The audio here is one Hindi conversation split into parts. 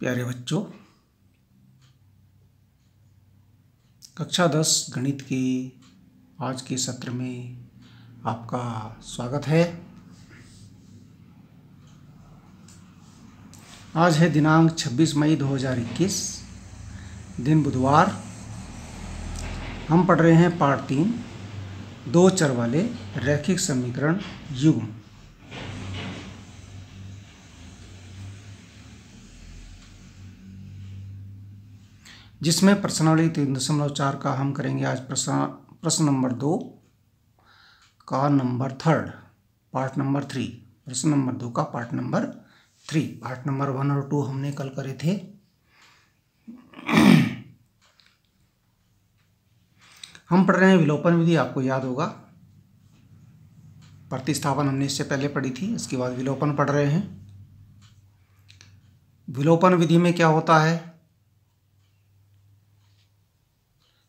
प्यारे बच्चों, कक्षा 10 गणित के आज के सत्र में आपका स्वागत है। आज है दिनांक 26 मई 2021, दिन बुधवार। हम पढ़ रहे हैं पाठ 3, दो चर वाले रैखिक समीकरण युग्म। जिसमें प्रश्नावली 3.4 का हम करेंगे आज प्रश्न नंबर 2 का नंबर 3, पार्ट नंबर 3। प्रश्न नंबर 2 का पार्ट नंबर 3। पार्ट नंबर 1 और 2 हमने कल करे थे। हम पढ़ रहे हैं विलोपन विधि। आपको याद होगा प्रतिस्थापन हमने इससे पहले पढ़ी थी, इसके बाद विलोपन पढ़ रहे हैं। विलोपन विधि में क्या होता है,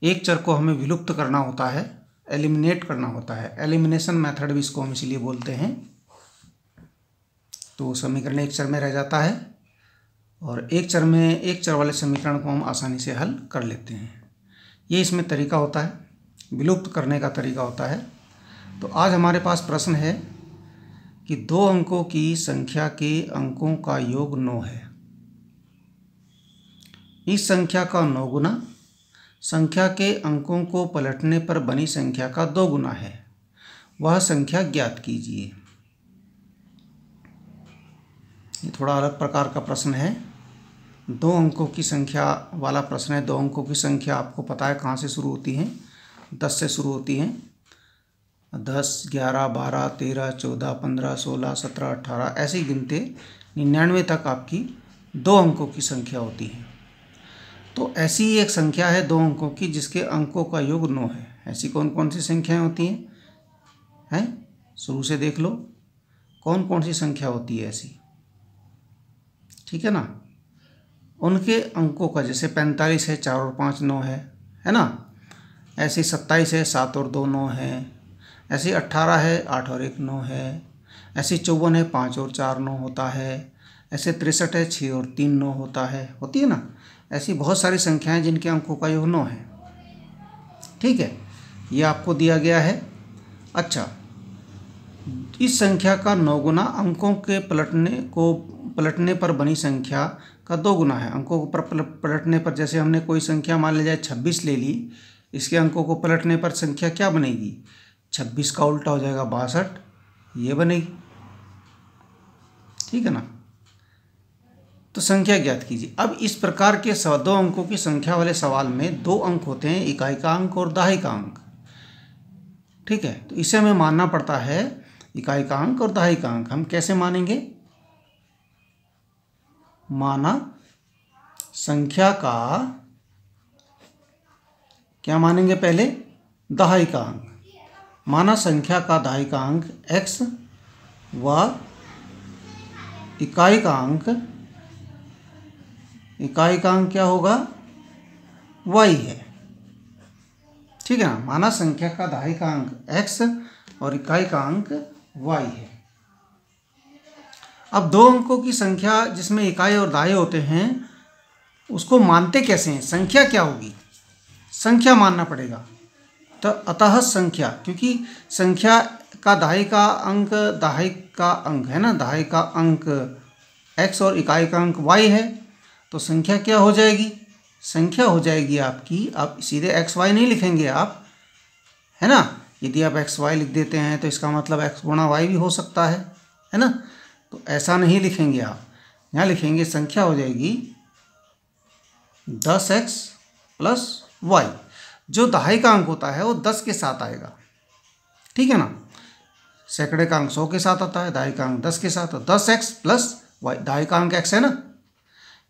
एक चर को हमें विलुप्त करना होता है, एलिमिनेट करना होता है। एलिमिनेशन मेथड भी इसको हम इसीलिए बोलते हैं। तो समीकरण एक चर में रह जाता है और एक चर वाले समीकरण को हम आसानी से हल कर लेते हैं। ये इसमें तरीका होता है, विलुप्त करने का तरीका होता है। तो आज हमारे पास प्रश्न है कि 2 अंकों की संख्या के अंकों का योग 9 है। इस संख्या का 9 गुना संख्या के अंकों को पलटने पर बनी संख्या का 2 गुना है, वह संख्या ज्ञात कीजिए। ये थोड़ा अलग प्रकार का प्रश्न है, 2 अंकों की संख्या वाला प्रश्न है। 2 अंकों की संख्या आपको पता है कहाँ से शुरू होती है, 10 से शुरू होती हैं। 10, 11, 12, 13, 14, 15, 16, 17, 18 ऐसे ही गिनते 99 तक आपकी 2 अंकों की संख्या होती है। तो ऐसी एक संख्या है 2 अंकों की जिसके अंकों का योग 9 है। ऐसी कौन कौन सी संख्याएं होती हैं? शुरू से देख लो कौन कौन सी संख्या होती है ऐसी, ठीक है ना। उनके अंकों का, जैसे 45 है, 4 और 5 9 है ना। ऐसे 27 है, 7 और 2 9 है। ऐसे 18 है, 8 और 1 9 है। ऐसे 54 है, 5 और 4 9 होता है। ऐसे 63 है, 6 और 3 9 होता है, होती है ना। ऐसी बहुत सारी संख्याएं जिनके अंकों का योग 9 है, ठीक है। ये आपको दिया गया है। अच्छा, इस संख्या का 9 गुना अंकों के पलटने पर बनी संख्या का 2 गुना है। अंकों को पलटने पर, जैसे हमने कोई संख्या मान ली जाए 26 ले ली, इसके अंकों को पलटने पर संख्या क्या बनेगी? 26 का उल्टा हो जाएगा 62, ये बनेगी, ठीक है ना। तो संख्या ज्ञात कीजिए। अब इस प्रकार के 2 अंकों की संख्या वाले सवाल में 2 अंक होते हैं, इकाई का अंक और दहाई का अंक, ठीक है। तो इसे हमें मानना पड़ता है इकाई का अंक और दहाई का अंक। हम कैसे मानेंगे? माना संख्या का, क्या मानेंगे पहले? दहाई का अंक। माना संख्या का दहाई का अंक x व इकाई का अंक क्या होगा? y है, ठीक है ना। माना संख्या का दहाई का अंक x और इकाई का अंक y है। अब 2 अंकों की संख्या जिसमें इकाई और दहाई होते हैं, उसको मानते कैसे हैं? संख्या क्या होगी? संख्या मानना पड़ेगा। तो अतः संख्या, क्योंकि संख्या का दहाई का अंक है ना, दहाई का अंक x और इकाई का अंक y है। तो संख्या क्या हो जाएगी? संख्या हो जाएगी आपकी, आप सीधे x y नहीं लिखेंगे आप, है ना। यदि आप x y लिख देते हैं तो इसका मतलब x गुणा y भी हो सकता है ना। तो ऐसा नहीं लिखेंगे आप, यहाँ लिखेंगे संख्या हो जाएगी 10x प्लस y। जो दहाई का अंक होता है वो 10 के साथ आएगा, ठीक है ना। सैकड़े का अंक 100 के साथ आता है, दहाई का अंक 10 के साथ। तो 10x प्लस y, दहाई का अंक x है ना।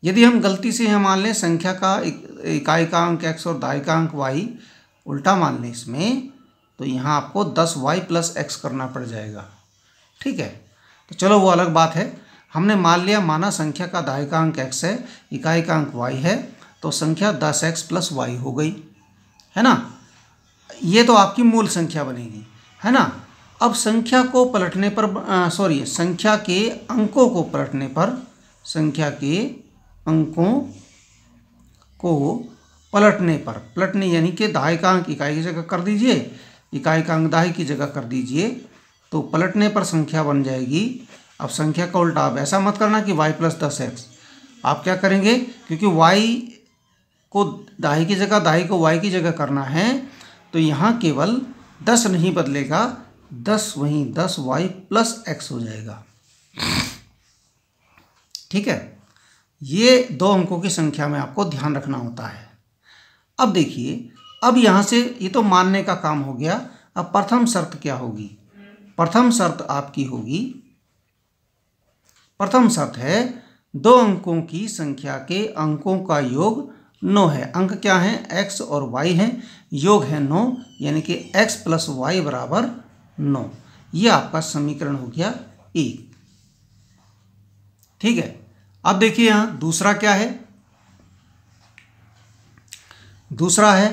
यदि हम गलती से यहाँ मान लें संख्या का इकाई का अंक x और दहाई का अंक y उल्टा मान लें इसमें, तो यहाँ आपको 10y प्लस x करना पड़ जाएगा, ठीक है। तो चलो वो अलग बात है। हमने मान लिया, माना संख्या का दहाई का अंक x है, इकाई का अंक y है, तो संख्या 10x प्लस y हो गई, है ना। ये तो आपकी मूल संख्या बनेगी, है ना। अब संख्या को पलटने पर संख्या के अंकों को पलटने पर, संख्या के अंकों को पलटने यानी कि दहाई का अंक इकाई की जगह कर दीजिए, इकाई का अंक दहाई की जगह कर दीजिए, तो पलटने पर संख्या बन जाएगी। अब संख्या का उल्टा, अब ऐसा मत करना कि y + 10x, आप क्या करेंगे, क्योंकि y को दहाई की जगह, दहाई को y की जगह करना है, तो यहाँ केवल 10 नहीं बदलेगा, 10 वहीं 10y + x हो जाएगा। ठीक है, ये 2 अंकों की संख्या में आपको ध्यान रखना होता है। अब देखिए, अब यहाँ से ये तो मानने का काम हो गया। अब प्रथम शर्त क्या होगी? प्रथम शर्त आपकी होगी, प्रथम शर्त है 2 अंकों की संख्या के अंकों का योग 9 है। अंक क्या है? x और y है, योग है 9, यानी कि x + y = 9। ये आपका समीकरण हो गया 1। ठीक है, अब देखिए यहाँ दूसरा क्या है? दूसरा है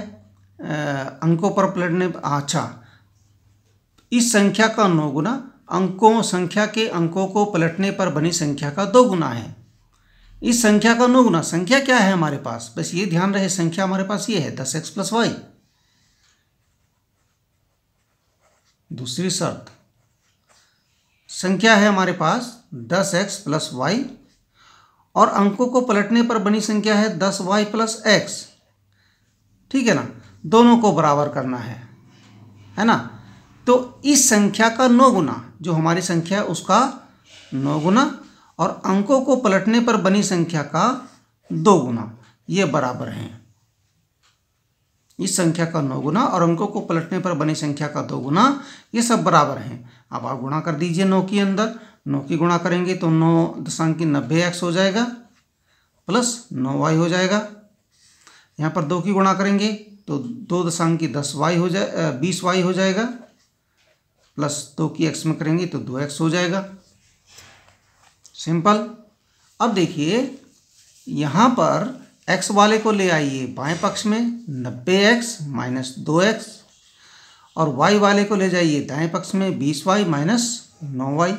अंकों पर पलटने, अच्छा, इस संख्या का 9 गुना संख्या के अंकों को पलटने पर बनी संख्या का 2 गुना है। इस संख्या का 9 गुना, संख्या क्या है हमारे पास, बस ये ध्यान रहे, संख्या हमारे पास ये है 10x + y। दूसरी शर्त, संख्या है हमारे पास 10x + y और अंकों को पलटने पर बनी संख्या है 10y + x। ठीक है ना, दोनों को बराबर करना है ना। तो इस संख्या का 9 गुना, जो हमारी संख्या है उसका 9 गुना और अंकों को पलटने पर बनी संख्या का 2 गुना, ये बराबर हैं। इस संख्या का 9 गुना और अंकों को पलटने पर बनी संख्या का 2 गुना, ये सब बराबर हैं। अब आप गुणा कर दीजिए 9 के अंदर, 9 की गुणा करेंगे तो 9.90x हो जाएगा प्लस 9y हो जाएगा। यहाँ पर 2 की गुणा करेंगे तो 2.10y हो जाए 20y हो जाएगा, प्लस 2 की x में करेंगे तो 2x हो जाएगा। सिंपल। अब देखिए यहाँ पर x वाले को ले आइए बाएं पक्ष में 90x - 2x और y वाले को ले जाइए दाएं पक्ष में 20y - 9y।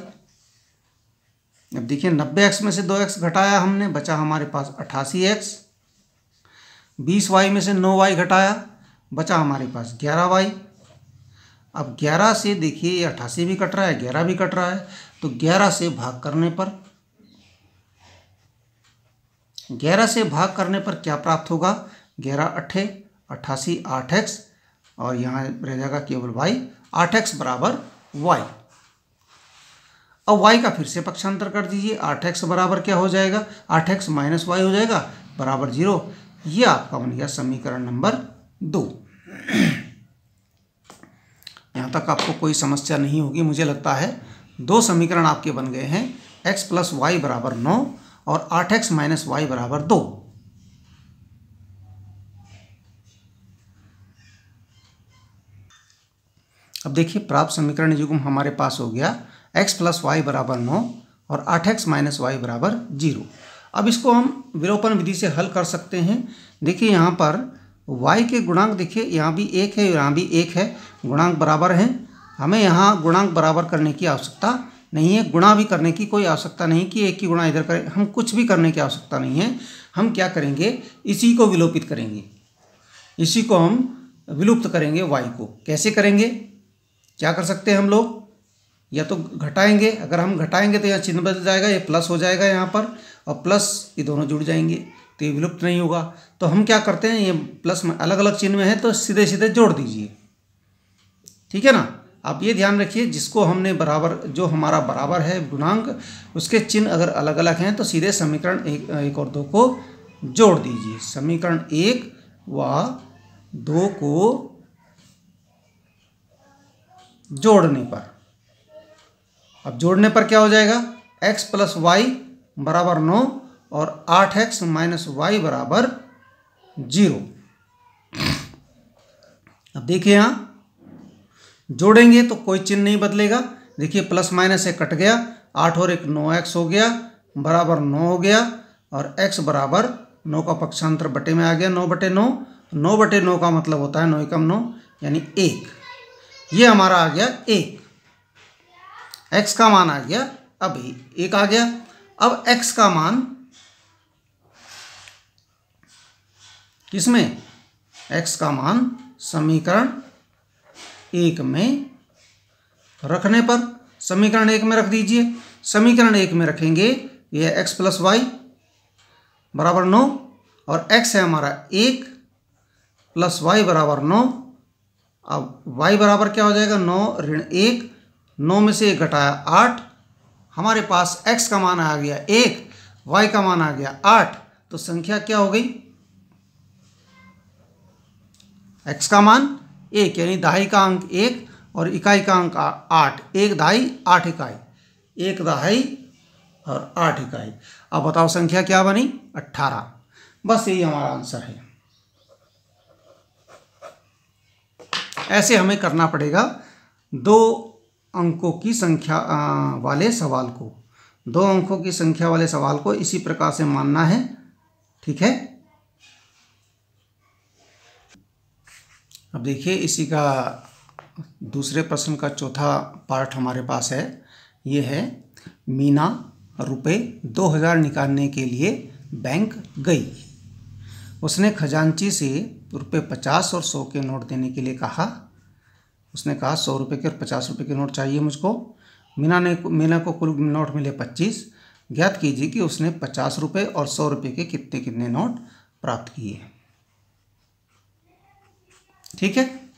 अब देखिए 90x में से 2x घटाया हमने, बचा हमारे पास 88x। 20y में से 9y घटाया, बचा हमारे पास 11y। अब 11 से देखिए ये 88 भी कट रहा है, 11 भी कट रहा है, तो 11 से भाग करने पर क्या प्राप्त होगा? 11 8 88 8x और यहाँ रह जाएगा केवल y, 8x = y। अब y का फिर से पक्षांतर कर दीजिए, 8x बराबर क्या हो जाएगा? 8x - y हो जाएगा बराबर 0। ये आपका बन गया समीकरण नंबर 2। यहाँ तक आपको कोई समस्या नहीं होगी मुझे लगता है। 2 समीकरण आपके बन गए हैं, x + y = 9 और 8x - y = 2। अब देखिए प्राप्त समीकरण युग्म हमारे पास हो गया x + y = 9 और 8x - y = 0। अब इसको हम विलोपन विधि से हल कर सकते हैं। देखिए यहाँ पर y के गुणांक, देखिए यहाँ भी 1 है, यहाँ भी 1 है, गुणांक बराबर हैं। हमें यहाँ गुणांक बराबर करने की आवश्यकता नहीं है, गुणा भी करने की कोई आवश्यकता नहीं कि 1 की गुणा इधर करें, हम कुछ भी करने की आवश्यकता नहीं है। हम क्या करेंगे, इसी को विलोपित करेंगे, इसी को हम विलुप्त करेंगे y को। कैसे करेंगे, क्या कर सकते हैं हम लोग? या तो घटाएंगे, अगर हम घटाएंगे तो यहाँ चिन्ह बदल जाएगा, ये प्लस हो जाएगा यहाँ पर, और प्लस ये दोनों जुड़ जाएंगे तो ये विलुप्त नहीं होगा। तो हम क्या करते हैं, ये प्लस में अलग अलग चिन्ह में है तो सीधे सीधे जोड़ दीजिए। ठीक है ना, आप ये ध्यान रखिए, जिसको हमने बराबर, जो हमारा बराबर है गुणांक, उसके चिन्ह अगर अलग अलग हैं तो सीधे समीकरण 1 और 2 को जोड़ दीजिए। समीकरण 1 व 2 को जोड़ने पर, अब जोड़ने पर क्या हो जाएगा, x + y = 9 और 8x - y = 0। अब देखिए यहाँ जोड़ेंगे तो कोई चिन्ह नहीं बदलेगा। देखिए प्लस माइनस से कट गया, 8 और 1 9x हो गया, बराबर 9 हो गया, और x बराबर 9 का पक्षांतर बटे में आ गया, 9/9। 9/9 का मतलब होता है 9 × 9 यानी 1। ये हमारा आ गया 1, x का मान आ गया, अब 1 आ गया। अब x का मान किसमें? x का मान समीकरण 1 में रखने पर। समीकरण 1 में रख दीजिए। समीकरण 1 में रखेंगे, यह x प्लस वाई बराबर 9 और x है हमारा 1 प्लस वाई बराबर 9। अब y बराबर क्या हो जाएगा? 9 ऋण 1, 9 में से 1 घटाया 8, हमारे पास x का मान आ गया 1, y का मान आ गया 8। तो संख्या क्या हो गई? x का मान 1 यानी दहाई का अंक 1 और इकाई का अंक 8। 1 दहाई 8 इकाई, 1 दहाई और 8 इकाई। अब बताओ संख्या क्या बनी? 18। बस यही हमारा आंसर है। ऐसे हमें करना पड़ेगा 2 अंकों की संख्या वाले सवाल को। 2 अंकों की संख्या वाले सवाल को इसी प्रकार से मानना है। ठीक है। अब देखिए, इसी का दूसरे प्रश्न का चौथा पार्ट हमारे पास है। ये है, मीना रुपए 2000 निकालने के लिए बैंक गई। उसने खजांची से रुपए 50 और 100 के नोट देने के लिए कहा। उसने कहा 100 रुपये के और 50 रुपये के नोट चाहिए मुझको। मीना को कुल नोट मिले 25। ज्ञात कीजिए कि उसने 50 रुपये और 100 रुपये के कितने कितने नोट प्राप्त किए। ठीक है।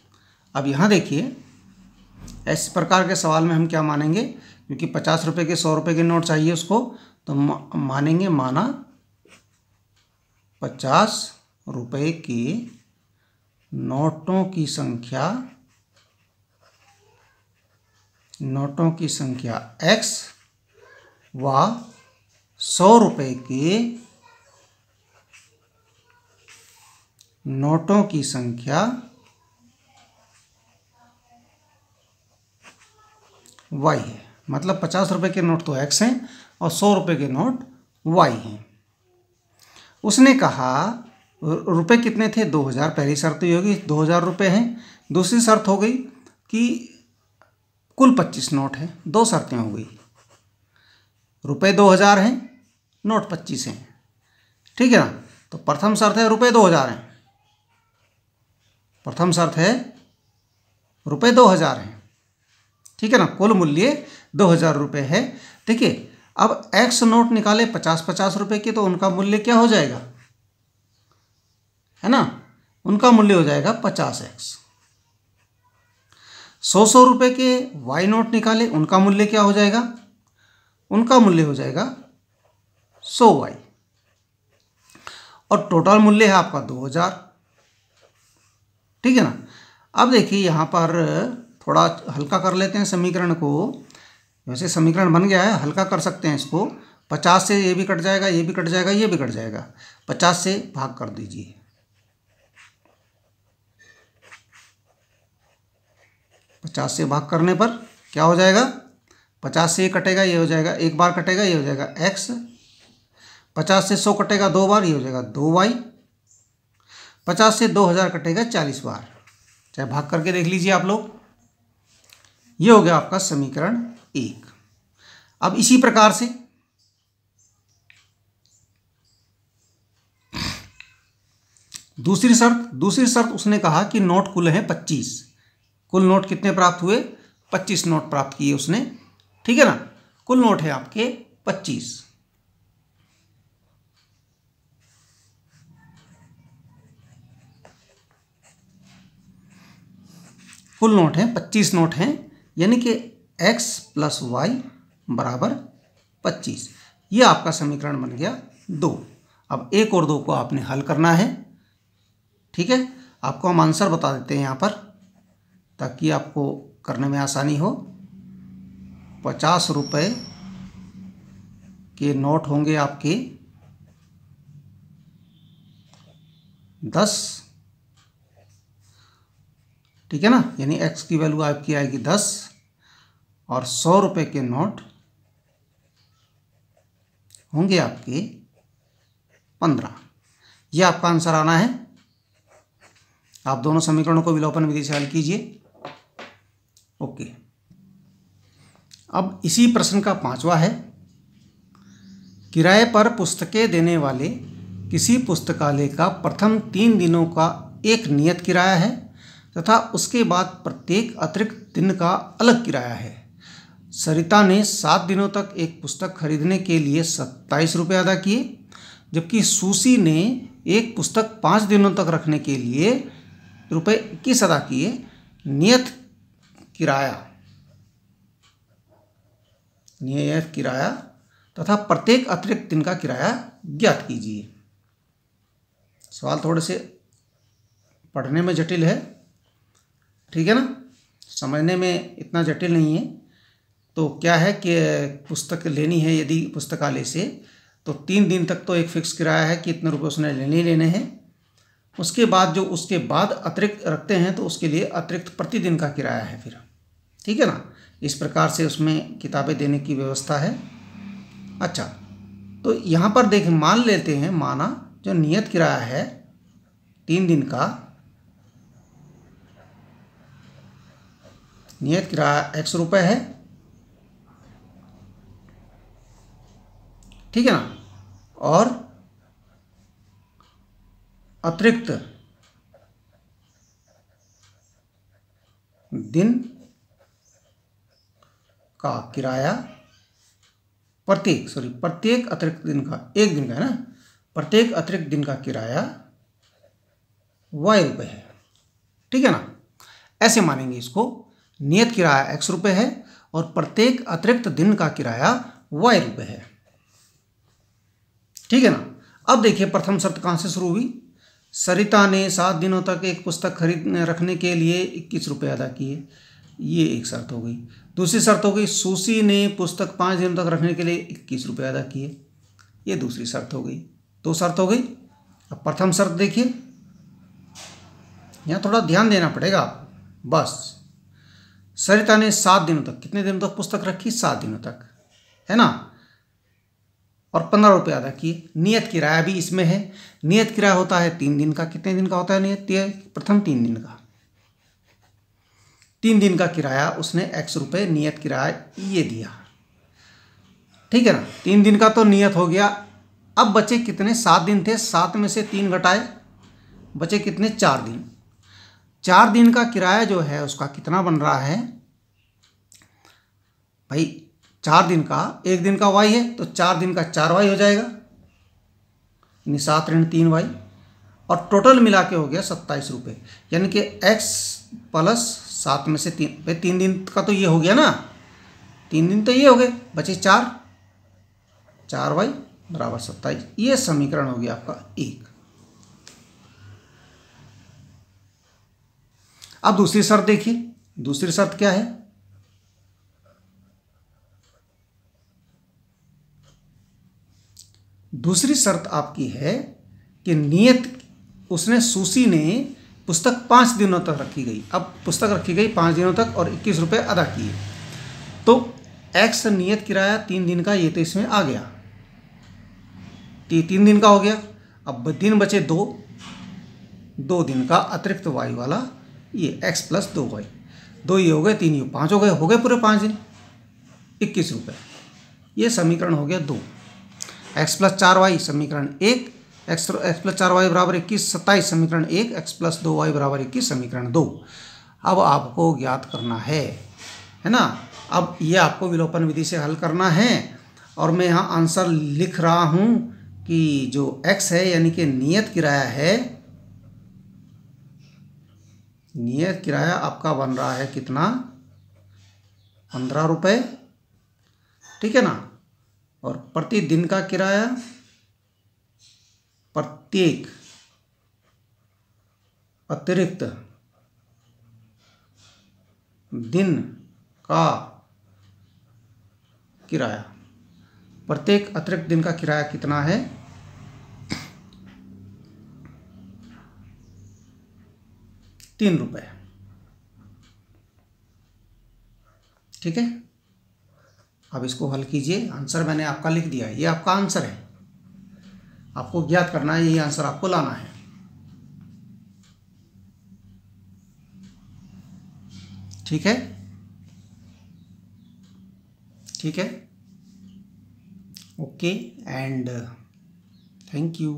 अब यहाँ देखिए, इस प्रकार के सवाल में हम क्या मानेंगे? क्योंकि 50 रुपये के 100 रुपये के नोट चाहिए उसको, तो मानेंगे माना 50 रुपये के नोटों की संख्या x व 100 रुपये के नोटों की संख्या y है। मतलब 50 रुपये के नोट तो x हैं और 100 रुपये के नोट y हैं। उसने कहा रुपए कितने थे? 2000। पहली शर्त ये होगी 2000 रुपये हैं। दूसरी शर्त हो गई कि कुल 25 नोट हैं। 2 शर्तें हो गई। रुपए 2000 हैं, नोट 25 हैं। ठीक है ना। तो प्रथम शर्त है रुपए 2000 हैं। प्रथम शर्त है रुपए 2000 हैं। ठीक है ना। कुल मूल्य 2000 रुपये है। देखिए, अब x नोट निकाले 50-50 रुपये के, तो उनका मूल्य क्या हो जाएगा? है ना, उनका मूल्य हो जाएगा 50x। 100 रुपये के y नोट निकाले, उनका मूल्य क्या हो जाएगा? उनका मूल्य हो जाएगा 100y। और टोटल मूल्य है आपका 2000। ठीक है ना। अब देखिए, यहाँ पर थोड़ा हल्का कर लेते हैं समीकरण को। वैसे समीकरण बन गया है, हल्का कर सकते हैं इसको। 50 से ये भी कट जाएगा, ये भी कट जाएगा, ये भी कट जाएगा। 50 से भाग कर दीजिए। 50 से भाग करने पर क्या हो जाएगा? 50 से ये कटेगा, ये हो जाएगा, एक बार कटेगा, ये हो जाएगा x। 50 से 100 कटेगा 2 बार, ये हो जाएगा 2y। 50 से 2000 कटेगा 40 बार। चाहे भाग करके देख लीजिए आप लोग। ये हो गया आपका समीकरण 1। अब इसी प्रकार से दूसरी शर्त उसने कहा कि नोट कुल हैं 25। कुल नोट कितने प्राप्त हुए? 25 नोट प्राप्त किए उसने। ठीक है ना। कुल नोट है आपके 25। कुल नोट हैं 25 नोट हैं, यानी कि x प्लस वाई बराबर 25। ये आपका समीकरण बन गया 2। अब 1 और 2 को आपने हल करना है। ठीक है। आपको हम आंसर बता देते हैं यहाँ पर, ताकि आपको करने में आसानी हो। 50 रुपये के नोट होंगे आपके 10। ठीक है ना। यानी x की वैल्यू आपकी आएगी 10 और 100 रुपये के नोट होंगे आपके 15। ये आपका आंसर आना है। आप दोनों समीकरणों को विलोपन विधि से हल कीजिए। ओके। अब इसी प्रश्न का 5वां है, किराए पर पुस्तकें देने वाले किसी पुस्तकालय का प्रथम 3 दिनों का एक नियत किराया है तथा उसके बाद प्रत्येक अतिरिक्त दिन का अलग किराया है। सरिता ने 7 दिनों तक एक पुस्तक खरीदने के लिए 27 रुपये अदा किए, जबकि सुशी ने एक पुस्तक 5 दिनों तक रखने के लिए रुपये 21 अदा किए। नियत किराया तथा प्रत्येक अतिरिक्त दिन का किराया ज्ञात कीजिए। सवाल थोड़े से पढ़ने में जटिल है, ठीक है ना, समझने में इतना जटिल नहीं है। तो क्या है कि पुस्तक लेनी है यदि पुस्तकालय से, तो 3 दिन तक तो एक फिक्स किराया है कि इतने रुपए उसने लेने हैं। उसके बाद जो उसके बाद अतिरिक्त रखते हैं तो उसके लिए अतिरिक्त प्रतिदिन का किराया है फिर, ठीक है ना। इस प्रकार से उसमें किताबें देने की व्यवस्था है। अच्छा, तो यहाँ पर देखें, मान लेते हैं, माना जो नियत किराया है 3 दिन का, नियत किराया x रुपये है, ठीक है ना, और अतिरिक्त दिन का किराया प्रत्येक अतिरिक्त दिन का, एक दिन का है ना, प्रत्येक अतिरिक्त दिन का किराया y रुपये है, ठीक है ना। ऐसे मानेंगे इसको, नियत किराया x रुपये है और प्रत्येक अतिरिक्त दिन का किराया y रुपये है, ठीक है ना। अब देखिए प्रथम शर्त कहाँ से शुरू हुई। सरिता ने 7 दिनों तक एक पुस्तक रखने के लिए 21 रुपये अदा किए, ये एक शर्त हो गई। दूसरी शर्त हो गई, सुशी ने पुस्तक 5 दिनों तक रखने के लिए 21 रुपये अदा किए, ये दूसरी शर्त हो गई। 2 शर्त हो गई। अब प्रथम शर्त देखिए, यहाँ थोड़ा ध्यान देना पड़ेगा बस। सरिता ने 7 दिनों तक, कितने दिनों तक पुस्तक रखी, 7 दिनों तक, है ना, और 15 रुपये अदा किए। नियत किराया भी इसमें है। नियत किराया होता है 3 दिन का। कितने दिन का होता है नियत? प्रथम 3 दिन का। 3 दिन का किराया उसने x रुपये नियत किराया ये दिया, ठीक है ना। 3 दिन का तो नियत हो गया। अब बचे कितने? 7 दिन थे, 7 में से 3 घटाए, बचे कितने? 4 दिन। 4 दिन का किराया जो है उसका कितना बन रहा है भाई? 4 दिन का, 1 दिन का y है तो 4 दिन का 4y हो जाएगा, यानी 7 ऋण 3y, और टोटल मिला के हो गया 27 रुपये। यानी कि x प्लस 7 में से 3, भाई 3 दिन का तो ये हो गया ना, 3 दिन तो ये हो गए, बचे 4y बराबर 27। ये समीकरण हो गया आपका 1। अब दूसरी शर्त देखिए। दूसरी शर्त क्या है? दूसरी शर्त आपकी है कि नियत उसने सुशी ने पुस्तक 5 दिनों तक रखी गई। अब पुस्तक रखी गई 5 दिनों तक और 21 रुपये अदा किए, तो x नियत किराया 3 दिन का, ये तो इसमें आ गया, 3 दिन का हो गया। अब दिन बचे 2 दिन का अतिरिक्त y वाला, ये x प्लस 2y, 2 ये हो गए, 3 ये 5 हो गए पूरे 5 दिन, 21 रुपये। ये समीकरण हो गया 2। x प्लस 4y समीकरण 1, x प्लस 4y बराबर 21, 27 समीकरण 1, x प्लस 2y बराबर 21 समीकरण 2। अब आपको ज्ञात करना है ना। अब ये आपको विलोपन विधि से हल करना है, और मैं यहाँ आंसर लिख रहा हूँ कि जो x है यानी कि नियत किराया है, नियत किराया आपका बन रहा है कितना? 15 रुपये, ठीक है ना। और प्रतिदिन का किराया, प्रत्येक अतिरिक्त दिन का किराया, प्रत्येक अतिरिक्त दिन का किराया कितना है? 3 रुपये, ठीक है। अब इसको हल कीजिए। आंसर मैंने आपका लिख दिया है, ये आपका आंसर है, आपको ज्ञात करना है, यही आंसर आपको लाना है, ठीक है, ठीक है, ओके एंड थैंक यू।